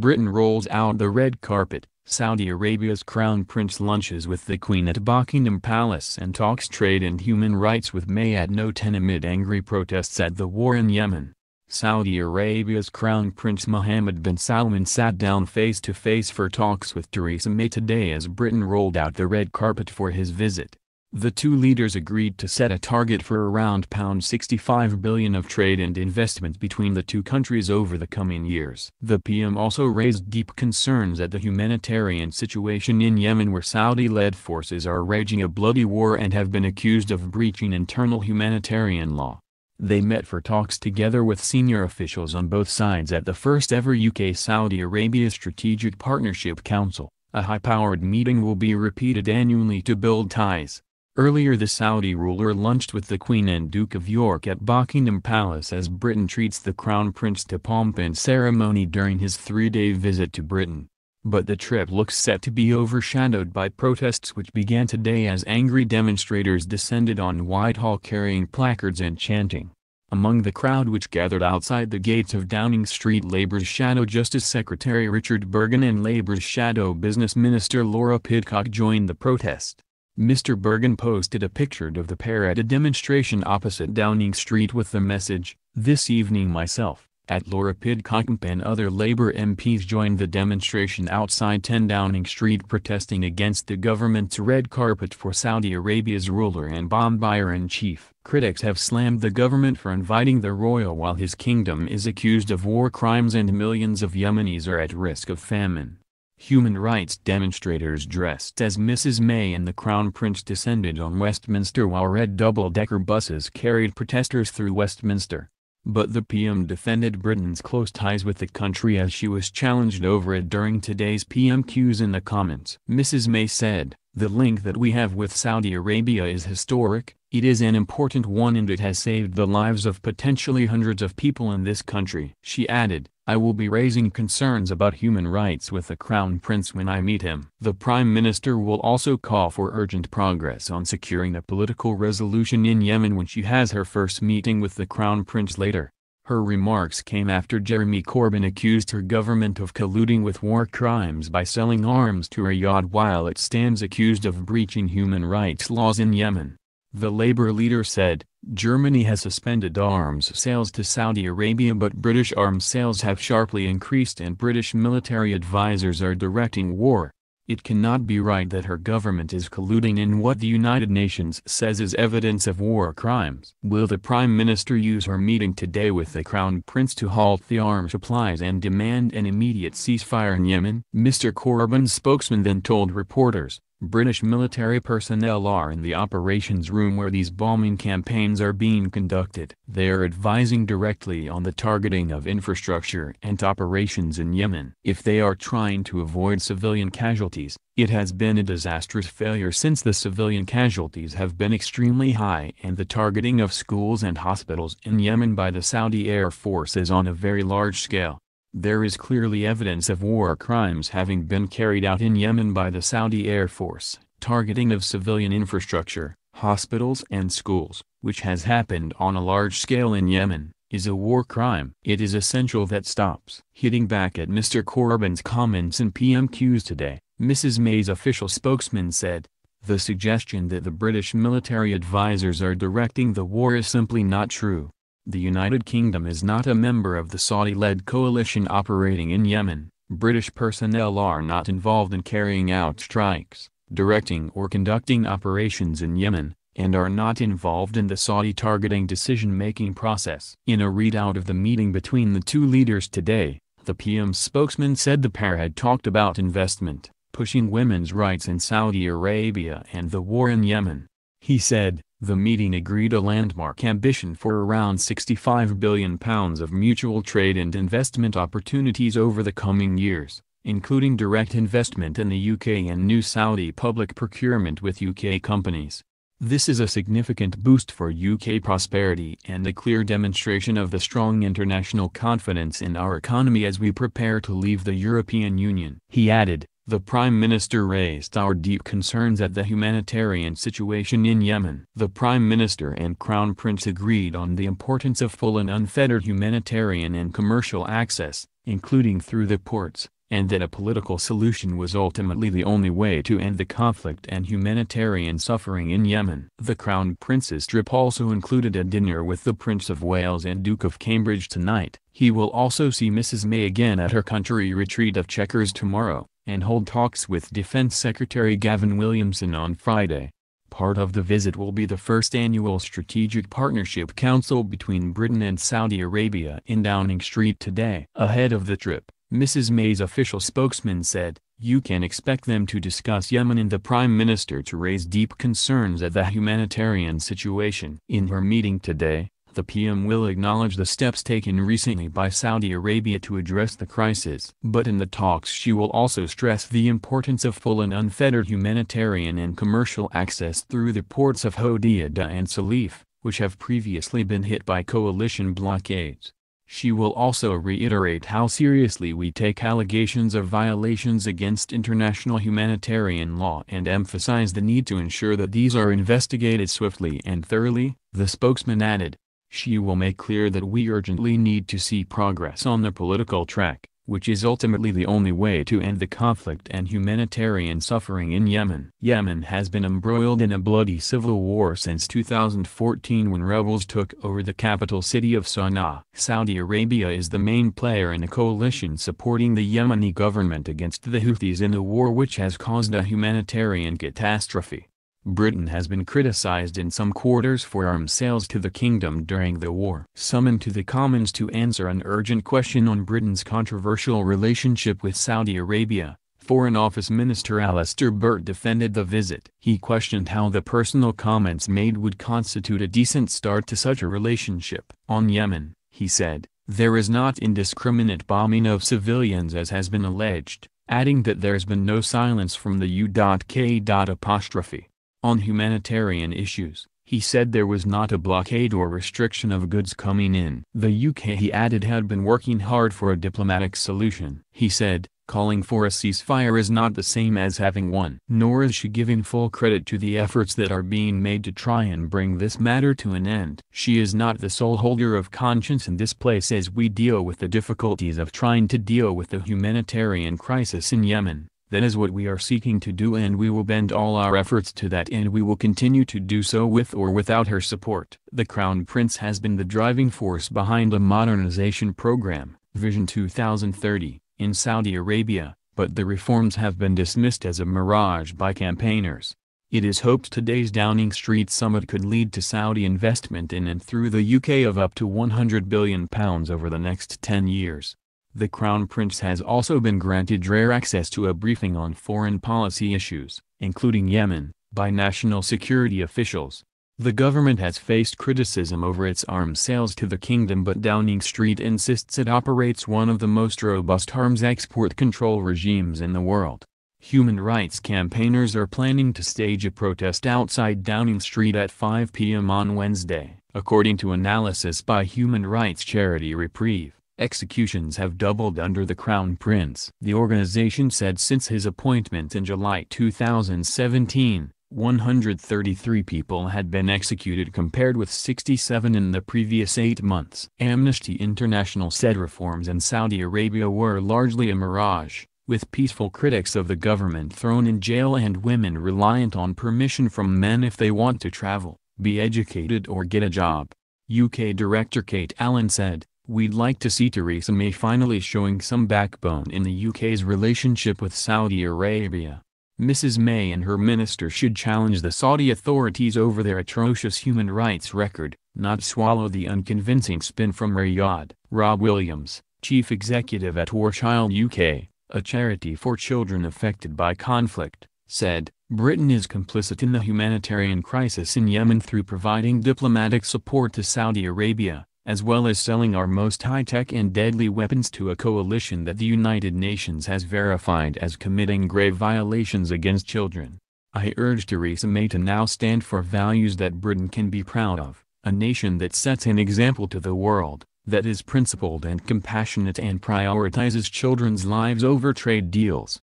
Britain rolls out the red carpet. Saudi Arabia's crown prince lunches with the Queen at Buckingham Palace and talks trade and human rights with May at No 10 amid angry protests at the war in Yemen. Saudi Arabia's Crown Prince Mohammed bin Salman sat down face-to-face for talks with Theresa May today as Britain rolled out the red carpet for his visit. The two leaders agreed to set a target for around £65 billion of trade and investment between the two countries over the coming years. The PM also raised deep concerns at the humanitarian situation in Yemen, where Saudi-led forces are waging a bloody war and have been accused of breaching internal humanitarian law. They met for talks together with senior officials on both sides at the first-ever UK-Saudi Arabia Strategic Partnership Council. A high-powered meeting will be repeated annually to build ties. Earlier, the Saudi ruler lunched with the Queen and Duke of York at Buckingham Palace as Britain treats the Crown Prince to pomp and ceremony during his three-day visit to Britain. But the trip looks set to be overshadowed by protests which began today as angry demonstrators descended on Whitehall carrying placards and chanting. Among the crowd which gathered outside the gates of Downing Street, Labour's Shadow Justice Secretary Richard Burgon and Labour's Shadow Business Minister Laura Pidcock joined the protest. Mr. Burgon posted a picture of the pair at a demonstration opposite Downing Street with the message, "This evening myself." Laura Pidcock and other Labour MPs joined the demonstration outside 10 Downing Street protesting against the government's red carpet for Saudi Arabia's ruler and bomb buyer-in-chief. Critics have slammed the government for inviting the royal while his kingdom is accused of war crimes and millions of Yemenis are at risk of famine. Human rights demonstrators dressed as Mrs. May and the Crown Prince descended on Westminster while red double-decker buses carried protesters through Westminster. But the PM defended Britain's close ties with the country as she was challenged over it during today's PMQs in the comments. Mrs. May said, "The link that we have with Saudi Arabia is historic, it is an important one, and it has saved the lives of potentially hundreds of people in this country." She added, "I will be raising concerns about human rights with the Crown Prince when I meet him." The Prime Minister will also call for urgent progress on securing a political resolution in Yemen when she has her first meeting with the Crown Prince later. Her remarks came after Jeremy Corbyn accused her government of colluding with war crimes by selling arms to Riyadh while it stands accused of breaching human rights laws in Yemen. The Labour leader said, "Germany has suspended arms sales to Saudi Arabia, but British arms sales have sharply increased and British military advisors are directing war. It cannot be right that her government is colluding in what the United Nations says is evidence of war crimes." Will the Prime Minister use her meeting today with the Crown Prince to halt the arms supplies and demand an immediate ceasefire in Yemen? Mr. Corbyn's spokesman then told reporters, "British military personnel are in the operations room where these bombing campaigns are being conducted. They are advising directly on the targeting of infrastructure and operations in Yemen. If they are trying to avoid civilian casualties, it has been a disastrous failure since the civilian casualties have been extremely high and the targeting of schools and hospitals in Yemen by the Saudi Air Force is on a very large scale. There is clearly evidence of war crimes having been carried out in Yemen by the Saudi Air Force. Targeting of civilian infrastructure, hospitals and schools, which has happened on a large scale in Yemen, is a war crime. It is essential that stops." Hitting back at Mr. Corbyn's comments in PMQs today, Mrs. May's official spokesman said, "The suggestion that the British military advisors are directing the war is simply not true. The United Kingdom is not a member of the Saudi-led coalition operating in Yemen. British personnel are not involved in carrying out strikes, directing or conducting operations in Yemen, and are not involved in the Saudi targeting decision-making process." In a readout of the meeting between the two leaders today, the PM's spokesman said the pair had talked about investment, pushing women's rights in Saudi Arabia and the war in Yemen. He said, "The meeting agreed a landmark ambition for around £65 billion of mutual trade and investment opportunities over the coming years, including direct investment in the UK and new Saudi public procurement with UK companies. This is a significant boost for UK prosperity and a clear demonstration of the strong international confidence in our economy as we prepare to leave the European Union." He added, The Prime Minister raised our deep concerns at the humanitarian situation in Yemen. The Prime Minister and Crown Prince agreed on the importance of full and unfettered humanitarian and commercial access, including through the ports, and that a political solution was ultimately the only way to end the conflict and humanitarian suffering in Yemen. The Crown Prince's trip also included a dinner with the Prince of Wales and Duke of Cambridge tonight. He will also see Mrs. May again at her country retreat of Chequers tomorrow, and hold talks with Defence Secretary Gavin Williamson on Friday. Part of the visit will be the first annual Strategic Partnership Council between Britain and Saudi Arabia in Downing Street today. Ahead of the trip, Mrs. May's official spokesman said, "You can expect them to discuss Yemen and the Prime Minister to raise deep concerns at the humanitarian situation." In her meeting today, the PM will acknowledge the steps taken recently by Saudi Arabia to address the crisis. But in the talks she will also stress the importance of full and unfettered humanitarian and commercial access through the ports of Hodeidah and Salif, which have previously been hit by coalition blockades. She will also reiterate how seriously we take allegations of violations against international humanitarian law and emphasize the need to ensure that these are investigated swiftly and thoroughly, the spokesman added. She will make clear that we urgently need to see progress on the political track, which is ultimately the only way to end the conflict and humanitarian suffering in Yemen. Yemen has been embroiled in a bloody civil war since 2014 when rebels took over the capital city of Sana'a. Saudi Arabia is the main player in a coalition supporting the Yemeni government against the Houthis in a war which has caused a humanitarian catastrophe. Britain has been criticized in some quarters for arms sales to the kingdom during the war. Summoned to the Commons to answer an urgent question on Britain's controversial relationship with Saudi Arabia, Foreign Office Minister Alistair Burt defended the visit. He questioned how the personal comments made would constitute a decent start to such a relationship. On Yemen, he said, "There is not indiscriminate bombing of civilians as has been alleged," adding that there's been no silence from the U.K. On humanitarian issues, he said there was not a blockade or restriction of goods coming in. The UK, he added, had been working hard for a diplomatic solution. He said, calling for a ceasefire is not the same as having one. Nor is she giving full credit to the efforts that are being made to try and bring this matter to an end. She is not the sole holder of conscience in this place as we deal with the difficulties of trying to deal with the humanitarian crisis in Yemen. That is what we are seeking to do, and we will bend all our efforts to that, and we will continue to do so with or without her support. The Crown Prince has been the driving force behind a modernization program, Vision 2030, in Saudi Arabia, but the reforms have been dismissed as a mirage by campaigners. It is hoped today's Downing Street summit could lead to Saudi investment in and through the UK of up to £100 billion over the next 10 years. The Crown Prince has also been granted rare access to a briefing on foreign policy issues, including Yemen, by national security officials. The government has faced criticism over its arms sales to the kingdom, but Downing Street insists it operates one of the most robust arms export control regimes in the world. Human rights campaigners are planning to stage a protest outside Downing Street at 5 p.m. on Wednesday, according to analysis by human rights charity Reprieve. Executions have doubled under the Crown Prince. The organization said since his appointment in July 2017, 133 people had been executed compared with 67 in the previous 8 months. Amnesty International said reforms in Saudi Arabia were largely a mirage, with peaceful critics of the government thrown in jail and women reliant on permission from men if they want to travel, be educated or get a job. UK Director Kate Allen said, "We'd like to see Theresa May finally showing some backbone in the UK's relationship with Saudi Arabia. Mrs. May and her minister should challenge the Saudi authorities over their atrocious human rights record, not swallow the unconvincing spin from Riyadh." Rob Williams, chief executive at War Child UK, a charity for children affected by conflict, said, "Britain is complicit in the humanitarian crisis in Yemen through providing diplomatic support to Saudi Arabia, as well as selling our most high-tech and deadly weapons to a coalition that the United Nations has verified as committing grave violations against children. I urge Theresa May to now stand for values that Britain can be proud of, a nation that sets an example to the world, that is principled and compassionate and prioritizes children's lives over trade deals."